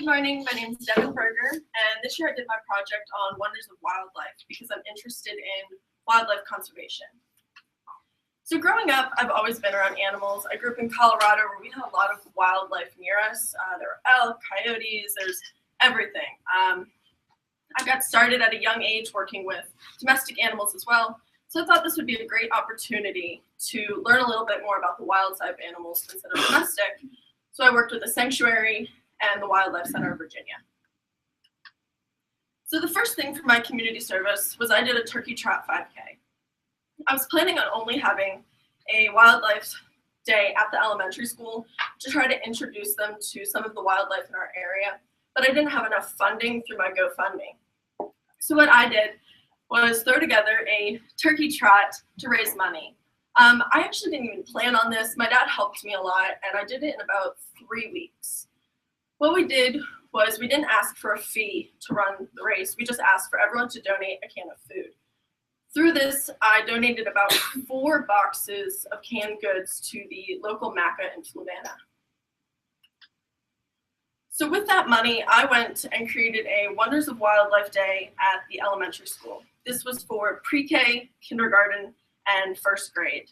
morning, my name is DBurger, and this year I did my project on wonders of wildlife because I'm interested in wildlife conservation. So growing up, I've always been around animals. I grew up in Colorado where we had a lot of wildlife near us. There were elk, coyotes, there's everything. I got started at a young age working with domestic animals as well, so I thought this would be a great opportunity to learn a little bit more about the wild side of animals instead of domestic. So I worked with a sanctuary and the Wildlife Center of Virginia. So the first thing for my community service was I did a turkey trot 5K. I was planning on only having a wildlife day at the elementary school to try to introduce them to some of the wildlife in our area, but I didn't have enough funding through my GoFundMe. So what I did was throw together a turkey trot to raise money. I actually didn't even plan on this. My dad helped me a lot, and I did it in about 3 weeks. What we did was we didn't ask for a fee to run the race. We just asked for everyone to donate a can of food. Through this, I donated about 4 boxes of canned goods to the local MACA in Fluvanna. So with that money, I went and created a Wonders of Wildlife Day at the elementary school. This was for pre-K, kindergarten, and first grade.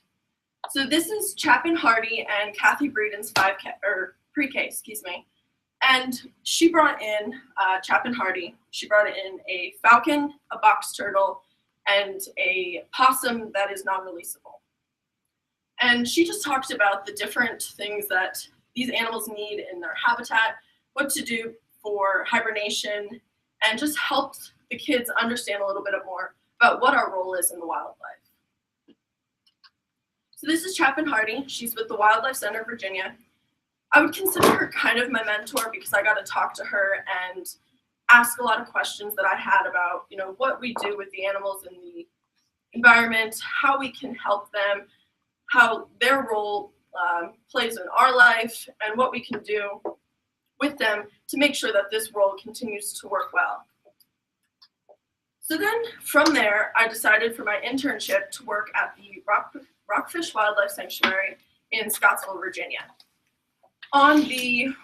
So this is Chapin Hardy and Kathy Breeden's pre-K, and she brought in Chapin Hardy. She brought in a falcon, a box turtle, and a possum that is non-releasable. And she just talked about the different things that these animals need in their habitat, what to do for hibernation, and just helped the kids understand a little bit more about what our role is in the wildlife. So this is Chapin Hardy. She's with the Wildlife Center of Virginia. I would consider her kind of my mentor because I got to talk to her and ask a lot of questions that I had about, what we do with the animals in the environment, how we can help them, how their role plays in our life, and what we can do with them to make sure that this role continues to work well. So then from there, I decided for my internship to work at the Rockfish Wildlife Sanctuary in Scottsville, Virginia. On the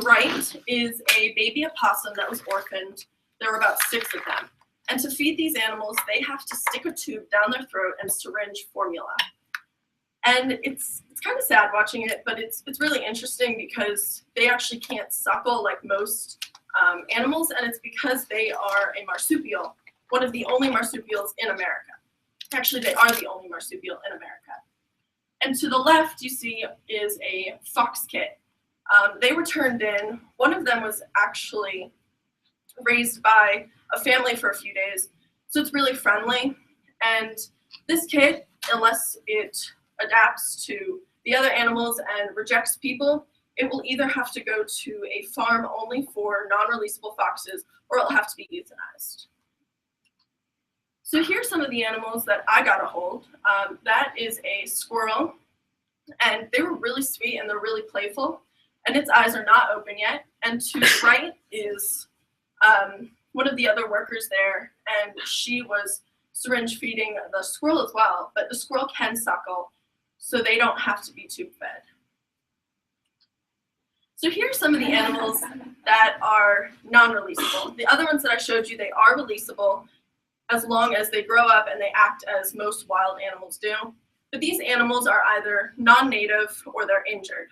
right is a baby opossum that was orphaned. There were about 6 of them. And to feed these animals, they have to stick a tube down their throat and syringe formula. And it's kind of sad watching it, but it's really interesting because they actually can't suckle like most animals, and it's because they are a marsupial, one of the only marsupials in America. Actually, they are the only marsupial in America. And to the left, you see, is a fox kit. They were turned in. One of them was actually raised by a family for a few days, so it's really friendly. And this kit, unless it adapts to the other animals and rejects people, it will either have to go to a farm only for non-releasable foxes, or it'll have to be euthanized. So here's some of the animals that I got a hold. That is a squirrel, and they were really sweet and they're really playful, and its eyes are not open yet. And to the right is one of the other workers there, and she was syringe feeding the squirrel as well, but the squirrel can suckle, so they don't have to be tube fed. So here's some of the animals that are non-releasable. The other ones that I showed you, they are releasable as long as they grow up and they act as most wild animals do. But these animals are either non-native or they're injured.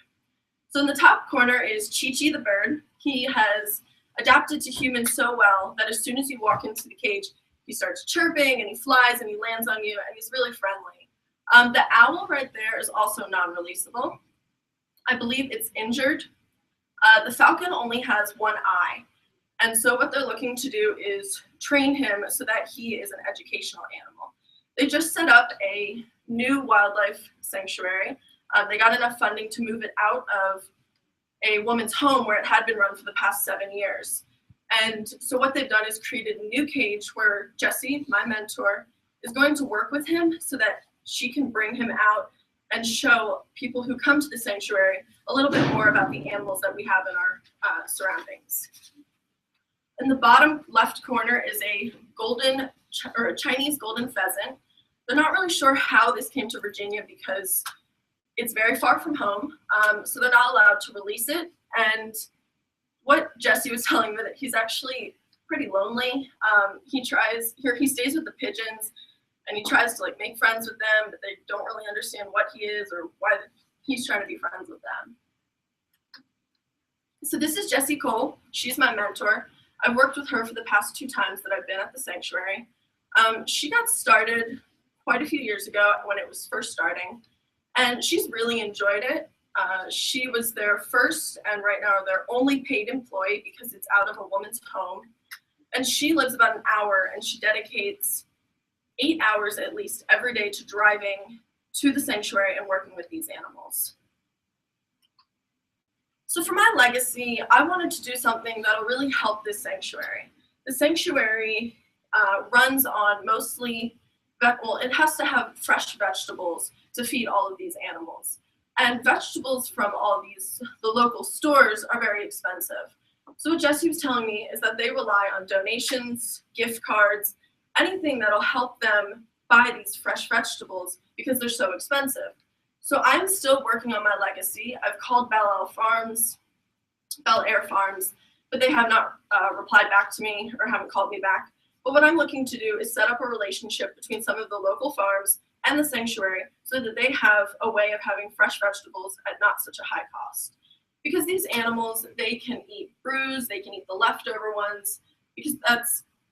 So in the top corner is Chi-Chi the bird. He has adapted to humans so well that as soon as you walk into the cage, he starts chirping and he flies and he lands on you and he's really friendly. The owl right there is also non-releasable. I believe it's injured. The falcon only has 1 eye. And so what they're looking to do is train him so that he is an educational animal. They just set up a new wildlife sanctuary. They got enough funding to move it out of a woman's home where it had been run for the past 7 years. And so what they've done is created a new cage where Jessie, my mentor, is going to work with him so that she can bring him out and show people who come to the sanctuary a little bit more about the animals that we have in our surroundings. In the bottom left corner is a Chinese golden pheasant. They're not really sure how this came to Virginia because it's very far from home, so they're not allowed to release it. And what Jesse was telling me, that he's actually pretty lonely. He stays with the pigeons, and he tries to like make friends with them, but they don't really understand what he is or why he's trying to be friends with them. So this is Jessie Cole. She's my mentor. I've worked with her for the past 2 times that I've been at the sanctuary. She got started quite a few years ago when it was first starting, and she's really enjoyed it. She was their first and right now their only paid employee because it's out of a woman's home. And she lives about an hour, and she dedicates 8 hours at least every day to driving to the sanctuary and working with these animals. So for my legacy, I wanted to do something that'll really help this sanctuary. The sanctuary runs on mostly, well, it has to have fresh vegetables to feed all of these animals. And vegetables from all the local stores are very expensive. So what Jessie was telling me is that they rely on donations, gift cards, anything that'll help them buy these fresh vegetables because they're so expensive. So I'm still working on my legacy. I've called Bel Air Farms, but they have not replied back to me or haven't called me back. But what I'm looking to do is set up a relationship between some of the local farms and the sanctuary so that they have a way of having fresh vegetables at not such a high cost. Because these animals, they can eat bruised, they can eat the leftover ones, because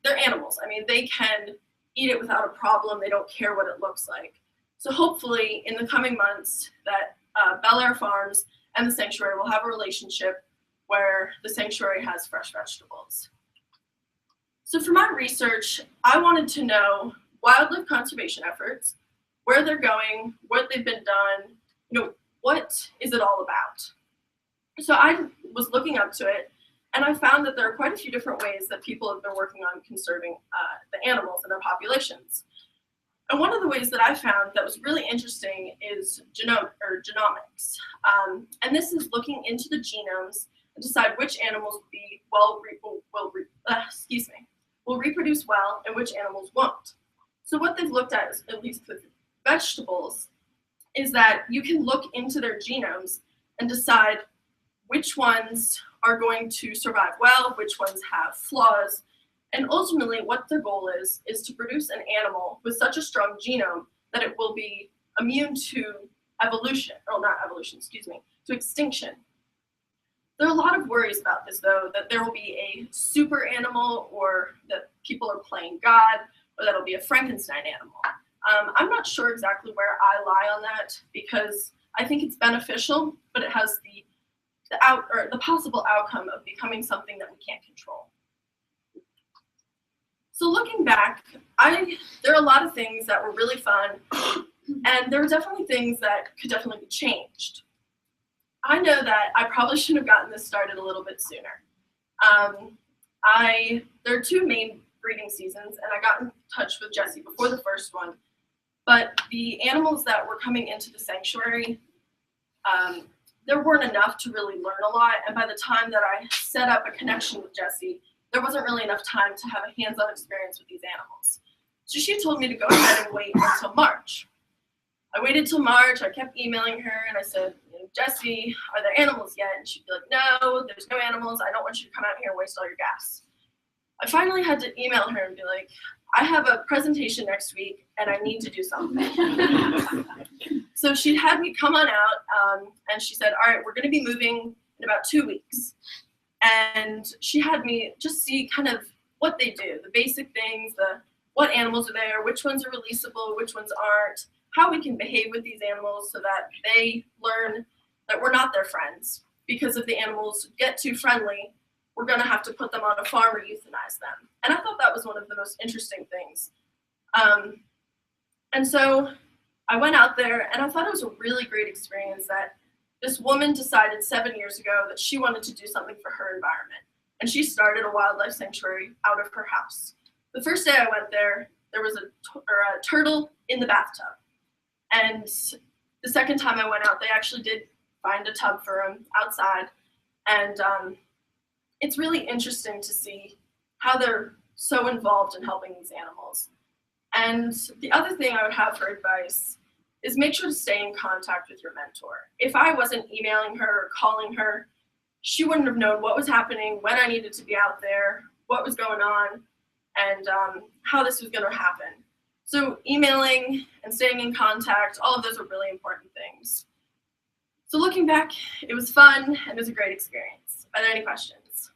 they're animals. I mean, they can eat it without a problem. They don't care what it looks like. So hopefully in the coming months that Bel Air Farms and the sanctuary will have a relationship where the sanctuary has fresh vegetables. So for my research, I wanted to know wildlife conservation efforts, where they're going, what they've been done, what is it all about? So I was looking up to it, and I found that there are quite a few different ways that people have been working on conserving the animals and their populations. And one of the ways that I found that was really interesting is genomics. And this is looking into the genomes and decide which animals will reproduce well and which animals won't. So what they've looked at, at least with vegetables, is that you can look into their genomes and decide which ones are going to survive well, which ones have flaws, and ultimately what the goal is to produce an animal with such a strong genome that it will be immune to to extinction. There are a lot of worries about this, though, that there will be a super animal, or that people are playing God, or that it'll be a Frankenstein animal. I'm not sure exactly where I lie on that, because I think it's beneficial, but it has the possible outcome of becoming something that we can't control. So looking back, there are a lot of things that were really fun, and there are definitely things that could definitely be changed. I know that I probably should have gotten this started a little bit sooner. There are 2 main breeding seasons, and I got in touch with Jessie before the first one, but the animals that were coming into the sanctuary, there weren't enough to really learn a lot, and by the time that I set up a connection with Jessie, there wasn't really enough time to have a hands-on experience with these animals. So she told me to go ahead and wait until March. I waited till March. I kept emailing her, and I said, Jessie, are there animals yet? And she'd be like, no, there's no animals. I don't want you to come out here and waste all your gas. I finally had to email her and be like, I have a presentation next week, and I need to do something. So she had me come on out, and she said, all right, we're going to be moving in about 2 weeks. And she had me just see kind of what they do, the basic things, what animals are there, which ones are releasable, which ones aren't, how we can behave with these animals so that they learn that we're not their friends. Because if the animals get too friendly, we're going to have to put them on a farm or euthanize them. And I thought that was one of the most interesting things. And so I went out there, and I thought it was a really great experience that this woman decided 7 years ago that she wanted to do something for her environment. And she started a wildlife sanctuary out of her house. The first day I went there, there was a turtle in the bathtub. And the second time I went out, they actually did find a tub for him outside. And it's really interesting to see how they're so involved in helping these animals. And the other thing I would have for advice is make sure to stay in contact with your mentor. If I wasn't emailing her or calling her, she wouldn't have known what was happening, when I needed to be out there, what was going on, and how this was going to happen. So emailing and staying in contact, all of those were really important things. So looking back, it was fun and it was a great experience. Are there any questions?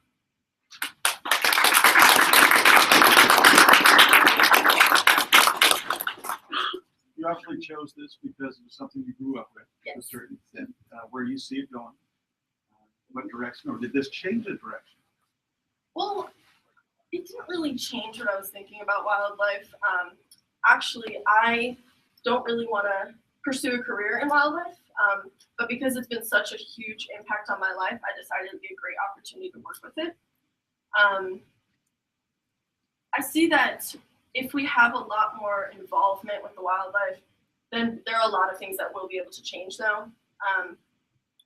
You obviously chose this because it was something you grew up with. Yes. To a certain extent. Where you see it going? What direction, or did this change the direction? Well, it didn't really change what I was thinking about wildlife. Actually, I don't really want to pursue a career in wildlife, but because it's been such a huge impact on my life, I decided it'd be a great opportunity to work with it. I see that if we have a lot more involvement with the wildlife, then there are a lot of things that we'll be able to change though.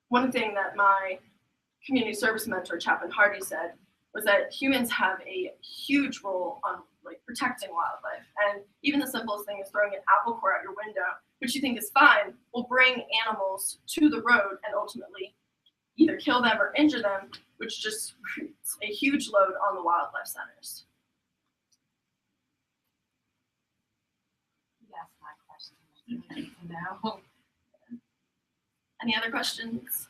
One thing that my community service mentor, Chaplain Hardy, said was that humans have a huge role on protecting wildlife. And even the simplest thing is throwing an apple core out your window, which you think is fine, will bring animals to the road and ultimately either kill them or injure them, which just creates a huge load on the wildlife centers. Yes, my question. No. Any other questions?